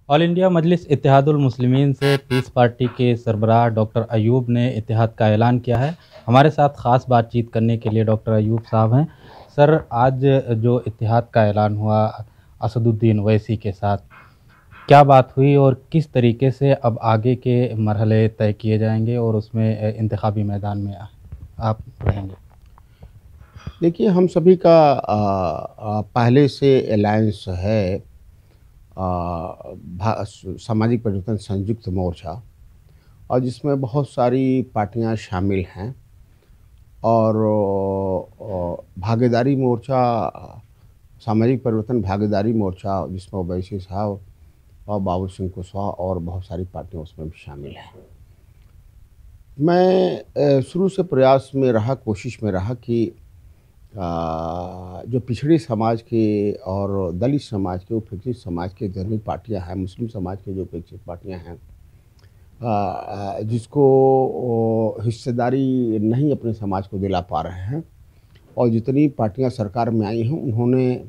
All India मजलिस इत्तेहादुल मुस्लिमीन से piece party के सरबराह doctor Ayub ने इत्तेहाद का ऐलान किया है। हमारे साथ ख़ास बातचीत करने के लिए डॉक्टर अयूब साहब हैं। सर, आज जो इत्तेहाद का ऐलान हुआ असदुद्दीन ओवैसी के साथ, क्या बात हुई और किस तरीके से अब आगे के मरहले तय किए जाएंगे और उसमें इंतखाबी मैदान में आप रहेंगे? देखिए, हम सभी का पहले से अलायंस है सामाजिक परिवर्तन संयुक्त मोर्चा, और जिसमें बहुत सारी पार्टियां शामिल हैं। और भागीदारी मोर्चा, सामाजिक परिवर्तन भागीदारी मोर्चा, जिसमें ओवैसी साहब और बाबुल सिंह कुशवाहा और बहुत सारी पार्टियां उसमें भी शामिल हैं। मैं शुरू से प्रयास में रहा, कोशिश में रहा कि जो पिछड़े समाज के और दलित समाज के, उपेक्षित समाज के जितनी पार्टियां हैं, मुस्लिम समाज के जो उपेक्षित पार्टियां हैं, जिसको हिस्सेदारी नहीं अपने समाज को दिला पा रहे हैं, और जितनी पार्टियां सरकार में आई हैं उन्होंने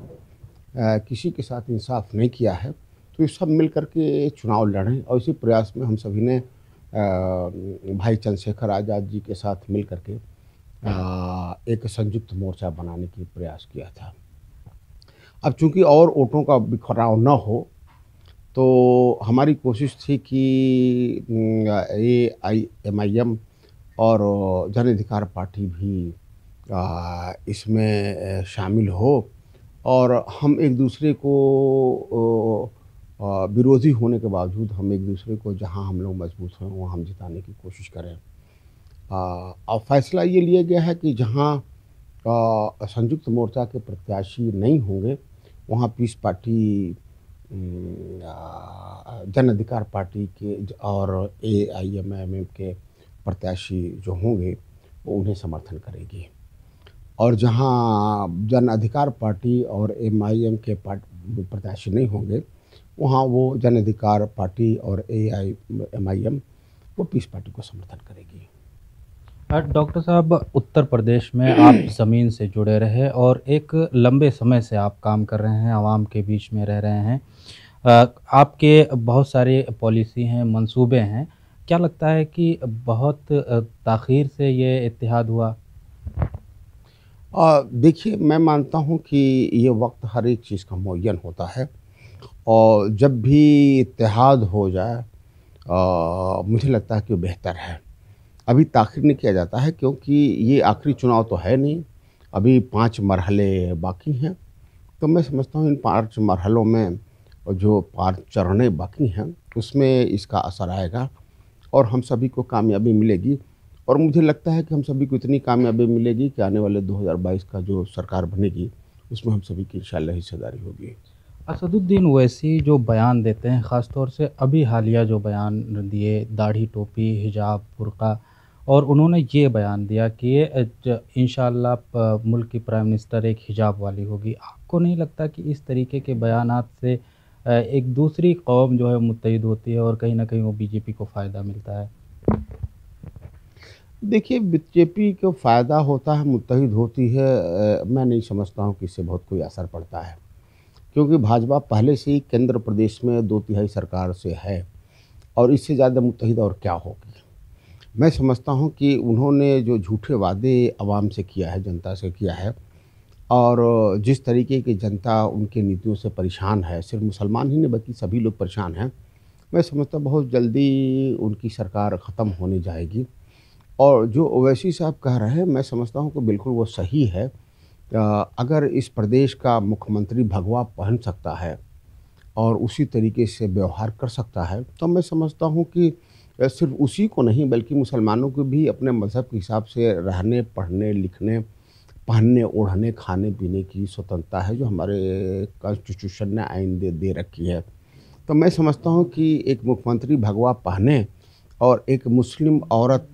किसी के साथ इंसाफ नहीं किया है, तो ये सब मिल कर के चुनाव लड़ें। और इसी प्रयास में हम सभी ने भाई चंद्रशेखर आज़ाद जी के साथ मिल कर के एक संयुक्त मोर्चा बनाने की प्रयास किया था। अब चूंकि और वोटों का बिखराव न हो, तो हमारी कोशिश थी कि AIMIM और जन अधिकार पार्टी भी इसमें शामिल हो, और हम एक दूसरे को विरोधी होने के बावजूद हम एक दूसरे को जहां हम लोग मजबूत हैं वहाँ हम जिताने की कोशिश करें। अब फैसला ये लिया गया है कि जहां संयुक्त मोर्चा के प्रत्याशी नहीं होंगे, वहाँ पीस पार्टी, जन अधिकार पार्टी के और AIMIM के प्रत्याशी जो होंगे वो उन्हें समर्थन करेगी। और जहां जन अधिकार पार्टी और MIM के प्रत्याशी नहीं होंगे, वहाँ वो जन अधिकार पार्टी और AIMIM वो पीस पार्टी को समर्थन करेगी। डॉक्टर साहब, उत्तर प्रदेश में आप ज़मीन से जुड़े रहे और एक लंबे समय से आप काम कर रहे हैं, आवाम के बीच में रह रहे हैं। आपके बहुत सारे पॉलिसी हैं, मंसूबे हैं। क्या लगता है कि बहुत ताख़ीर से ये इत्तेहाद हुआ? देखिए, मैं मानता हूँ कि ये वक्त हर एक चीज़ का मुअय्यन होता है, और जब भी इत्तेहाद हो जाए मुझे लगता है कि वो बेहतर है। अभी ताख़ीर नहीं किया जाता है, क्योंकि ये आखिरी चुनाव तो है नहीं, अभी 5 मरहले बाकी हैं। तो मैं समझता हूँ इन 5 मरहलों में जो 5 चरणें बाकी हैं उसमें इसका असर आएगा और हम सभी को कामयाबी मिलेगी। और मुझे लगता है कि हम सभी को इतनी कामयाबी मिलेगी कि आने वाले 2022 का जो सरकार बनेगी उसमें हम सभी की इंशाअल्लाह हिस्सेदारी होगी। असदुद्दीन ओवैसी जो बयान देते हैं, ख़ास तौर से अभी हालिया जो बयान दिए, दाढ़ी, टोपी, हिजाब, बुर्का, और उन्होंने ये बयान दिया कि ये इंशाअल्लाह मुल्क की प्राइम मिनिस्टर एक हिजाब वाली होगी। आपको नहीं लगता कि इस तरीके के बयानात से एक दूसरी कौम जो है मुत्तहिद होती है और कहीं न कहीं वो बीजेपी को फ़ायदा मिलता है? देखिए, बीजेपी को फ़ायदा होता है, मुत्तहिद होती है, मैं नहीं समझता हूँ कि इससे बहुत कोई असर पड़ता है, क्योंकि भाजपा पहले से ही केंद्र प्रदेश में 2/3 सरकार से है, और इससे ज़्यादा मुत्तहिद और क्या होगी। मैं समझता हूँ कि उन्होंने जो झूठे वादे आवाम से किया है, जनता से किया है, और जिस तरीके की जनता उनकी नीतियों से परेशान है, सिर्फ मुसलमान ही नहीं बल्कि सभी लोग परेशान हैं। मैं समझता हूँ बहुत जल्दी उनकी सरकार ख़त्म होने जाएगी। और जो ओवैसी साहब कह रहे हैं, मैं समझता हूँ कि बिल्कुल वो सही है। अगर इस प्रदेश का मुख्यमंत्री भगवा पहन सकता है और उसी तरीके से व्यवहार कर सकता है, तो मैं समझता हूँ कि सिर्फ उसी को नहीं बल्कि मुसलमानों को भी अपने मज़हब के हिसाब से रहने, पढ़ने, लिखने, पहनने, ओढ़ने, खाने पीने की स्वतंत्रता है, जो हमारे कॉन्स्टिट्यूशन ने आइन दे रखी है। तो मैं समझता हूँ कि एक मुख्यमंत्री भगवा पहने और एक मुस्लिम औरत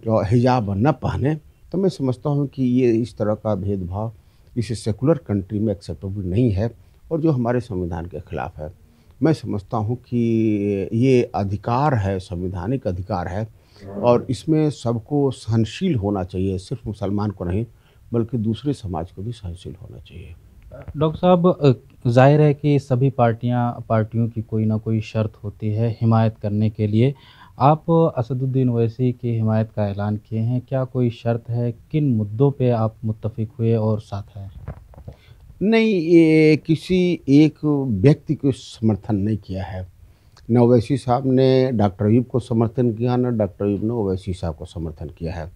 हिजाब न पहने, तो मैं समझता हूँ कि ये इस तरह का भेदभाव इस सेकुलर कंट्री में एक्सेप्टेबल नहीं है, और जो हमारे संविधान के खिलाफ है। मैं समझता हूँ कि ये अधिकार है, संवैधानिक अधिकार है, और इसमें सबको सहनशील होना चाहिए, सिर्फ मुसलमान को नहीं बल्कि दूसरे समाज को भी सहनशील होना चाहिए। डॉक्टर साहब, ज़ाहिर है कि सभी पार्टियों की कोई ना कोई शर्त होती है हिमायत करने के लिए। आप असदुद्दीन ओवैसी की हिमायत का ऐलान किए हैं, क्या कोई शर्त है? किन मुद्दों पे आप मुत्तफ़िक हुए और साथ हैं? नहीं, ये किसी एक व्यक्ति को समर्थन नहीं किया है। न ओवैसी साहब ने डॉक्टर अयूब को समर्थन किया, न डॉक्टर अयूब ने ओवैसी साहब को समर्थन किया है।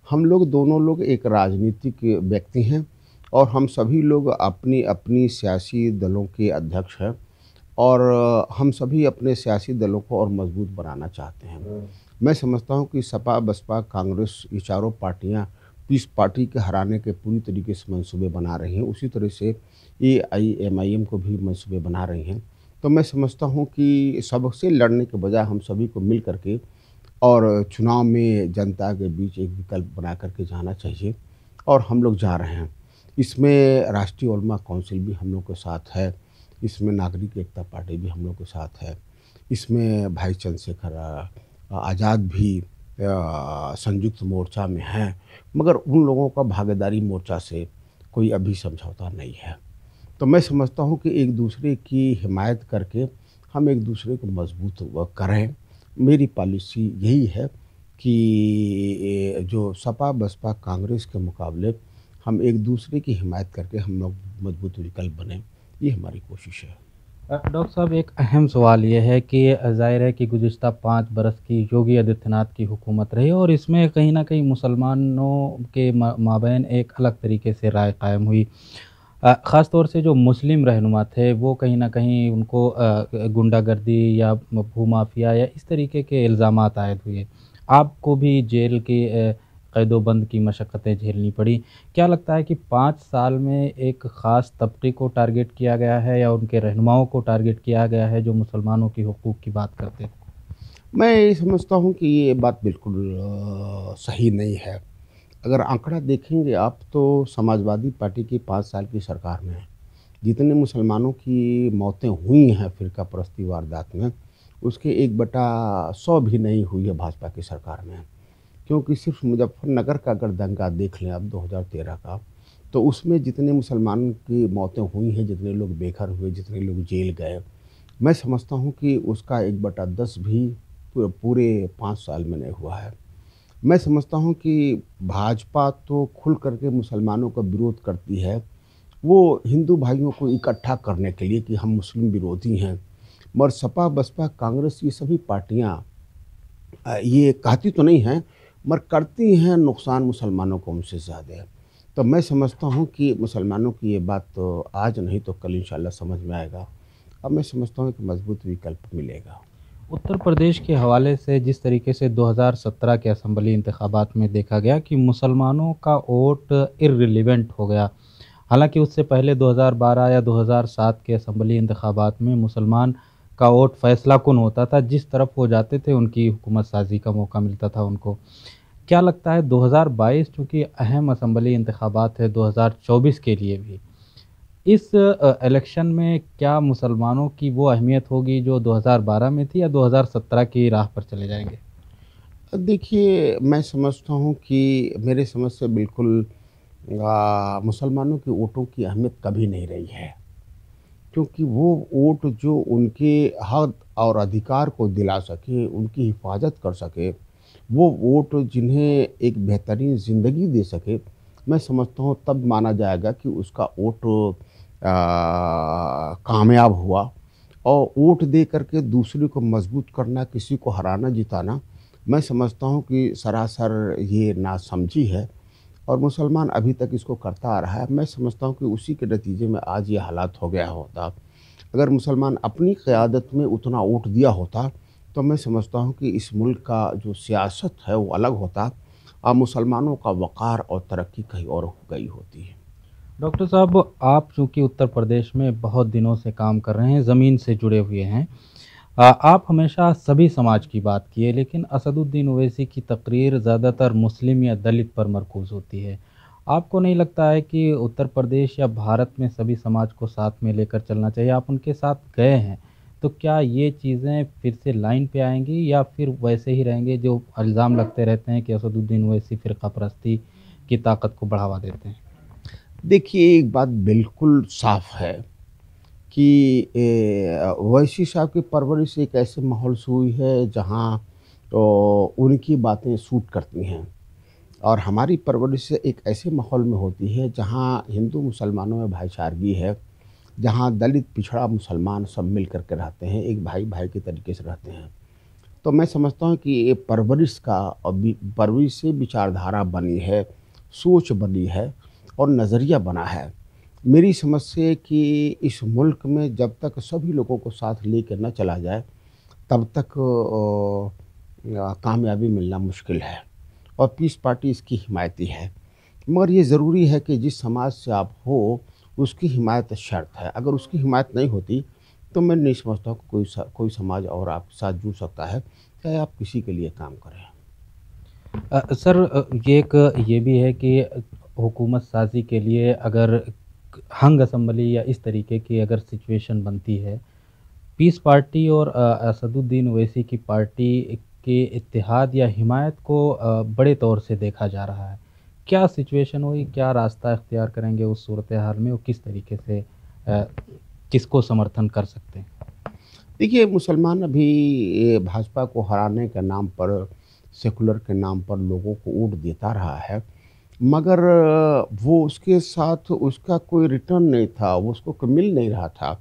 हम लोग दोनों लोग एक राजनीतिक व्यक्ति हैं और हम सभी लोग अपनी-अपनी सियासी दलों के अध्यक्ष हैं और हम सभी अपने सियासी दलों को और मजबूत बनाना चाहते हैं। मैं समझता हूँ कि सपा, बसपा, कांग्रेस ये चारों पार्टियाँ पीस पार्टी के हराने के पूरी तरीके से मंसूबे बना रही हैं। उसी तरह से एआईएमआईएम को भी मंसूबे बना रही हैं। तो मैं समझता हूँ कि सबसे लड़ने के बजाय हम सभी को मिल कर के और चुनाव में जनता के बीच एक विकल्प बना कर के जाना चाहिए और हम लोग जा रहे हैं। इसमें राष्ट्रीय उलमा काउंसिल भी हम लोग के साथ है, इसमें नागरिक एकता पार्टी भी हम लोग के साथ है, इसमें भाई चंद्रशेखर आज़ाद भी संयुक्त मोर्चा में हैं, मगर उन लोगों का भागीदारी मोर्चा से कोई अभी समझौता नहीं है। तो मैं समझता हूँ कि एक दूसरे की हिमायत करके हम एक दूसरे को मजबूत करें। मेरी पॉलिसी यही है कि जो सपा, बसपा, कांग्रेस के मुकाबले हम एक दूसरे की हिमायत करके हम लोग मजबूत विकल्प बने, ये हमारी कोशिश है। डॉक्टर साहब, एक अहम सवाल ये है कि ज़ाहिर है कि गुज़िश्ता 5 बरस की योगी आदित्यनाथ की हुकूमत रही और इसमें कहीं न कहीं मुसलमानों के माबैन एक अलग तरीके से राय कायम हुई। ख़ास तौर से जो मुस्लिम रहनुमा थे वो कहीं न कहीं उनको गुंडागर्दी या भूमाफिया या इस तरीके के इल्ज़ामात आयद हुए। आपको भी जेल की क़ैदोबंद की मशक्क़तें झेलनी पड़ी। क्या लगता है कि 5 साल में एक ख़ास तबके को टारगेट किया गया है या उनके रहनुमाओं को टारगेट किया गया है जो मुसलमानों की हुकूक की बात करते थे? मैं ये समझता हूँ कि ये बात बिल्कुल सही नहीं है। अगर आंकड़ा देखेंगे आप तो समाजवादी पार्टी की 5 साल की सरकार में जितने मुसलमानों की मौतें हुई हैं फ़िरका परस्ती वारदात में, उसके 1/100 भी नहीं हुई है भाजपा की सरकार में। क्योंकि सिर्फ़ मुज़फ़्फ़रनगर का अगर दंगा देख लें आप 2013 का, तो उसमें जितने मुसलमान की मौतें हुई हैं, जितने लोग बेघर हुए, जितने लोग जेल गए, मैं समझता हूँ कि उसका 1/10 भी पूरे 5 साल में नहीं हुआ है। मैं समझता हूँ कि भाजपा तो खुल कर के मुसलमानों का विरोध करती है, वो हिंदू भाइयों को इकट्ठा करने के लिए कि हम मुस्लिम विरोधी हैं। मगर सपा, बसपा, कांग्रेस ये सभी पार्टियाँ ये कहती तो नहीं हैं, मगर करती हैं नुकसान मुसलमानों को उनसे ज़्यादा। तो मैं समझता हूँ कि मुसलमानों की ये बात तो आज नहीं तो कल इंशाअल्लाह समझ में आएगा। अब मैं समझता हूँ कि मजबूत विकल्प मिलेगा। उत्तर प्रदेश के हवाले से जिस तरीके से 2017 के असेंबली इंतखाबात में देखा गया कि मुसलमानों का वोट इर्रिलेवेंट हो गया। हालाँकि उससे पहले 2012 या 2007 के असेंबली इंतखाबात में मुसलमान का वोट फ़ैसला कुन होता था, जिस तरफ वो जाते थे उनकी हुकूमत साज़ी का मौका मिलता था उनको। क्या लगता है 2022 चूँकि अहम असेंबली इंतखाबात है 2024 के लिए भी, इस इलेक्शन में क्या मुसलमानों की वो अहमियत होगी जो 2012 में थी या 2017 की राह पर चले जाएँगे? देखिए, मैं समझता हूँ कि मेरे समझ से बिल्कुल मुसलमानों के वोटों की अहमियत कभी नहीं रही है। क्योंकि वो वोट जो उनके हक और अधिकार को दिला सके, उनकी हिफाज़त कर सके, वो वोट जिन्हें एक बेहतरीन ज़िंदगी दे सके, मैं समझता हूँ तब माना जाएगा कि उसका वोट कामयाब हुआ। और वोट दे करके दूसरे को मजबूत करना, किसी को हराना जिताना, मैं समझता हूँ कि सरासर ये नासमझी है और मुसलमान अभी तक इसको करता आ रहा है। मैं समझता हूँ कि उसी के नतीजे में आज ये हालात हो गया होता। अगर मुसलमान अपनी क़यादत में उतना वोट दिया होता, तो मैं समझता हूँ कि इस मुल्क का जो सियासत है वो अलग होता और मुसलमानों का वक़ार और तरक्की कहीं और हो गई होती है। डॉक्टर साहब, आप चूँकि उत्तर प्रदेश में बहुत दिनों से काम कर रहे हैं, ज़मीन से जुड़े हुए हैं। आप हमेशा सभी समाज की बात किए, लेकिन असदुद्दीन ओवैसी की तकरीर ज़्यादातर मुस्लिम या दलित पर मरकूज़ होती है। आपको नहीं लगता है कि उत्तर प्रदेश या भारत में सभी समाज को साथ में लेकर चलना चाहिए? आप उनके साथ गए हैं, तो क्या ये चीज़ें फिर से लाइन पे आएँगी या फिर वैसे ही रहेंगे जो इल्ज़ाम लगते रहते हैं कि असदुद्दीन ओवैसी फ़िरका परस्ती की ताकत को बढ़ावा देते हैं? देखिए, एक बात बिल्कुल साफ़ है कि वैसी साहब की परवरिश एक ऐसे माहौल से हुई है जहाँ तो उनकी बातें सूट करती हैं, और हमारी परवरिश एक ऐसे माहौल में होती है जहाँ हिंदू मुसलमानों में भाईचारगी है, जहाँ दलित पिछड़ा मुसलमान सब मिल कर के रहते हैं, एक भाई भाई के तरीके से रहते हैं। तो मैं समझता हूँ कि ये परवरिश का और परवरिश से विचारधारा बनी है, सोच बनी है और नज़रिया बना है। मेरी समझ से कि इस मुल्क में जब तक सभी लोगों को साथ लेकर न चला जाए, तब तक कामयाबी मिलना मुश्किल है, और पीस पार्टी इसकी हिमायती है। मगर ये ज़रूरी है कि जिस समाज से आप हो, उसकी हिमायत शर्त है। अगर उसकी हिमायत नहीं होती, तो मैं नहीं समझता कि कोई समाज और आपके साथ जुड़ सकता है, चाहे आप किसी के लिए काम करें। सर, ये भी है कि हुकूमत साज़ी के लिए अगर हंग असम्बली या इस तरीके की अगर सिचुएशन बनती है, पीस पार्टी और असदुद्दीन ओवैसी की पार्टी के इत्तेहाद या हिमायत को बड़े तौर से देखा जा रहा है। क्या सिचुएशन हुई, क्या रास्ता इख्तियार करेंगे उस सूरत हाल में, और किस तरीके से किसको समर्थन कर सकते हैं? देखिए, मुसलमान अभी ये भाजपा को हराने के नाम पर, सेकुलर के नाम पर लोगों को वोट देता रहा है, मगर वो उसके साथ उसका कोई रिटर्न नहीं था, वो उसको मिल नहीं रहा था,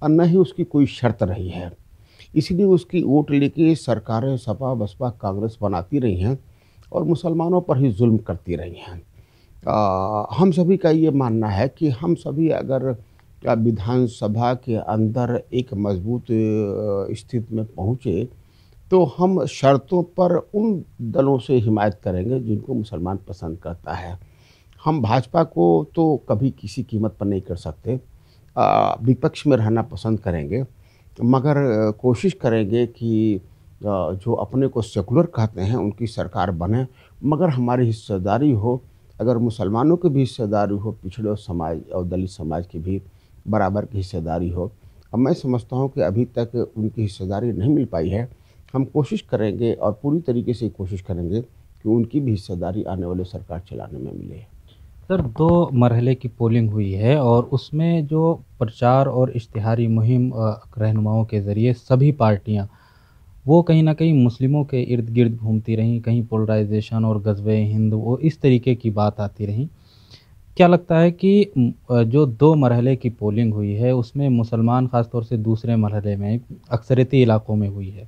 और न ही उसकी कोई शर्त रही है। इसलिए उसकी वोट लेके सरकारें सपा, बसपा, कांग्रेस बनाती रही हैं और मुसलमानों पर ही जुल्म करती रही हैं। हम सभी का ये मानना है कि हम सभी अगर विधानसभा के अंदर एक मजबूत स्थिति में पहुँचे, तो हम शर्तों पर उन दलों से हिमायत करेंगे जिनको मुसलमान पसंद करता है। हम भाजपा को तो कभी किसी कीमत पर नहीं कर सकते, विपक्ष में रहना पसंद करेंगे, मगर कोशिश करेंगे कि जो अपने को सेकुलर कहते हैं उनकी सरकार बने, मगर हमारी हिस्सेदारी हो, अगर मुसलमानों की भी हिस्सेदारी हो, पिछड़े समाज और दलित समाज की भी बराबर की हिस्सेदारी हो। अब मैं समझता हूँ कि अभी तक उनकी हिस्सेदारी नहीं मिल पाई है। हम कोशिश करेंगे और पूरी तरीके से कोशिश करेंगे कि उनकी भी हिस्सेदारी आने वाले सरकार चलाने में मिले। सर, 2 मरहले की पोलिंग हुई है और उसमें जो प्रचार और इश्तिहारी मुहिम रहनुमाओं के ज़रिए सभी पार्टियां, वो कहीं न कहीं मुस्लिमों के इर्द-गिर्द घूमती रहीं, कहीं पोलराइज़ेशन और ग़ज़वे हिंद वो इस तरीके की बात आती रहीं। क्या लगता है कि जो 2 मरहले की पोलिंग हुई है, उसमें मुसलमान ख़ास तौर से दूसरे मरहले में अक्सरियती इलाकों में हुई है।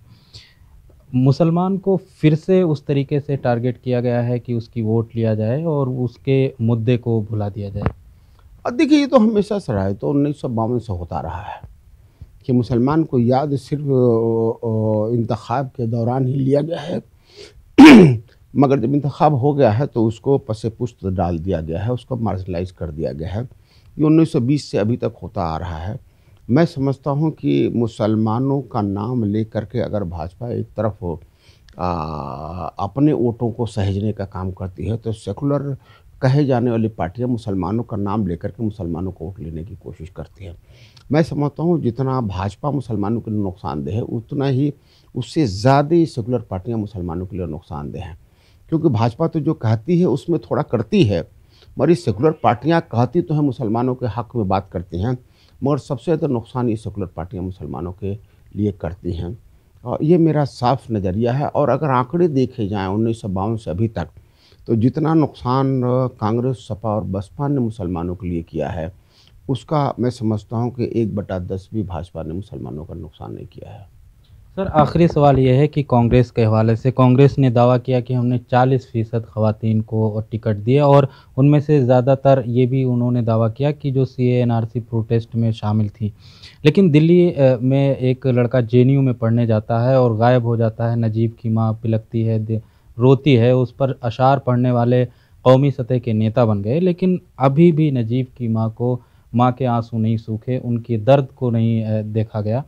मुसलमान को फिर से उस तरीके से टारगेट किया गया है कि उसकी वोट लिया जाए और उसके मुद्दे को भुला दिया जाए। देखिए, ये तो हमेशा से रहा है, तो 1952 से होता रहा है कि मुसलमान को याद सिर्फ इंतखाब के दौरान ही लिया गया है। मगर जब इंतखाब हो गया है तो उसको पसे पुस्त डाल दिया गया है, उसको मार्जिनलाइज कर दिया गया है। ये 1920 से अभी तक होता आ रहा है। मैं समझता हूँ कि मुसलमानों का नाम लेकर के अगर भाजपा एक तरफ अपने वोटों को सहेजने का काम करती है, तो सेकुलर कहे जाने वाली पार्टियां मुसलमानों का नाम लेकर के मुसलमानों को वोट लेने की कोशिश करती हैं। मैं समझता हूँ जितना भाजपा मुसलमानों के लिए नुकसानदेह है, उतना ही उससे ज़्यादा ही सेकुलर पार्टियां मुसलमानों के लिए नुकसानदेह हैं। क्योंकि भाजपा तो जो कहती है उसमें थोड़ा करती है, मगर ये सेकुलर पार्टियां कहती तो हैं मुसलमानों के हक़ में बात करती हैं, मगर सबसे ज़्यादा नुकसान ये सेकुलर पार्टियां मुसलमानों के लिए करती हैं। और ये मेरा साफ नज़रिया है। और अगर आंकड़े देखे जाएँ 1952 से अभी तक, तो जितना नुकसान कांग्रेस, सपा और बसपा ने मुसलमानों के लिए किया है, उसका मैं समझता हूँ कि 1/10 भी भाजपा ने मुसलमानों का नुकसान नहीं किया है। सर, आखिरी सवाल ये है कि कांग्रेस के हवाले से कांग्रेस ने दावा किया कि हमने 40% ख़वातीन को टिकट दिए, और उनमें से ज़्यादातर ये भी उन्होंने दावा किया कि जो सीएए एनआरसी प्रोटेस्ट में शामिल थी। लेकिन दिल्ली में एक लड़का जेएनयू में पढ़ने जाता है और गायब हो जाता है। नजीब की माँ पिलकती है, रोती है, उस पर अशार पढ़ने वाले कौमी सतह के नेता बन गए, लेकिन अभी भी नजीब की माँ के आंसू नहीं सूखे, उनके दर्द को नहीं देखा गया।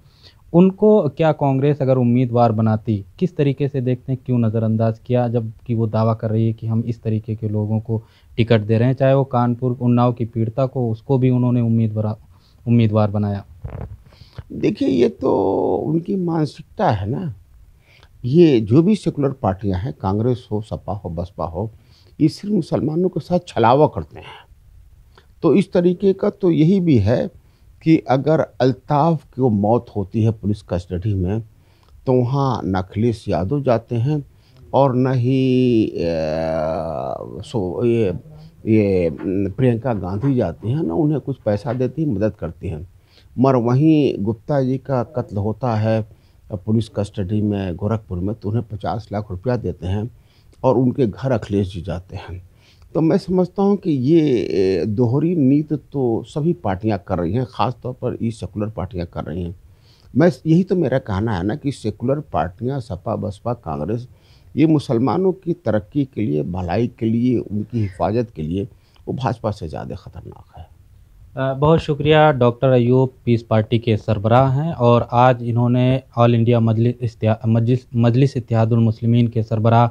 उनको क्या कांग्रेस अगर उम्मीदवार बनाती, किस तरीके से देखते हैं, क्यों नज़रअंदाज किया, जबकि वो दावा कर रही है कि हम इस तरीके के लोगों को टिकट दे रहे हैं, चाहे वो कानपुर उन्नाव की पीड़िता को, उसको भी उन्होंने उम्मीदवार बनाया। देखिए, ये तो उनकी मानसिकता है ना। ये जो भी सेकुलर पार्टियां हैं, कांग्रेस हो, सपा हो, बसपा हो, ये सिर्फ मुसलमानों के साथ छलावा करते हैं। तो इस तरीके का तो यही भी है कि अगर अल्ताफ़ की मौत होती है पुलिस कस्टडी में, तो वहाँ न अखिलेश यादव जाते हैं और न ही प्रियंका गांधी जाती हैं, न उन्हें कुछ पैसा देती हैं, मदद करती हैं। मगर वहीं गुप्ता जी का कत्ल होता है पुलिस कस्टडी में गोरखपुर में, तो उन्हें 50 लाख रुपया देते हैं और उनके घर अखिलेश जी जाते हैं। तो मैं समझता हूँ कि ये दोहरी नीति तो सभी पार्टियाँ कर रही हैं, ख़ास तौर पर ये सेकुलर पार्टियाँ कर रही हैं। यही तो मेरा कहना है ना कि सेकुलर पार्टियाँ सपा, बसपा, कांग्रेस, ये मुसलमानों की तरक्की के लिए, भलाई के लिए, उनकी हिफाजत के लिए वो भाजपा से ज़्यादा ख़तरनाक है। बहुत शुक्रिया। डॉक्टर अयूब पीस पार्टी के सरबराह हैं और आज इन्होंने ऑल इंडिया मजलिस इत्तेहादुल मुस्लिमीन के सरबराह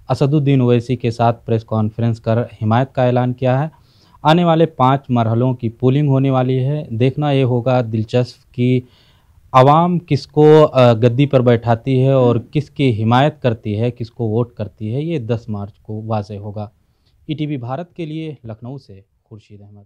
असदुद्दीन ओवैसी के साथ प्रेस कॉन्फ्रेंस कर हिमायत का ऐलान किया है। आने वाले 5 मरहलों की पोलिंग होने वाली है। देखना ये होगा दिलचस्प कि आवाम किसको गद्दी पर बैठाती है और किसकी हिमायत करती है, किसको वोट करती है, ये 10 मार्च को वाज़ेह होगा। ईटीवी भारत के लिए लखनऊ से खुर्शीद अहमद।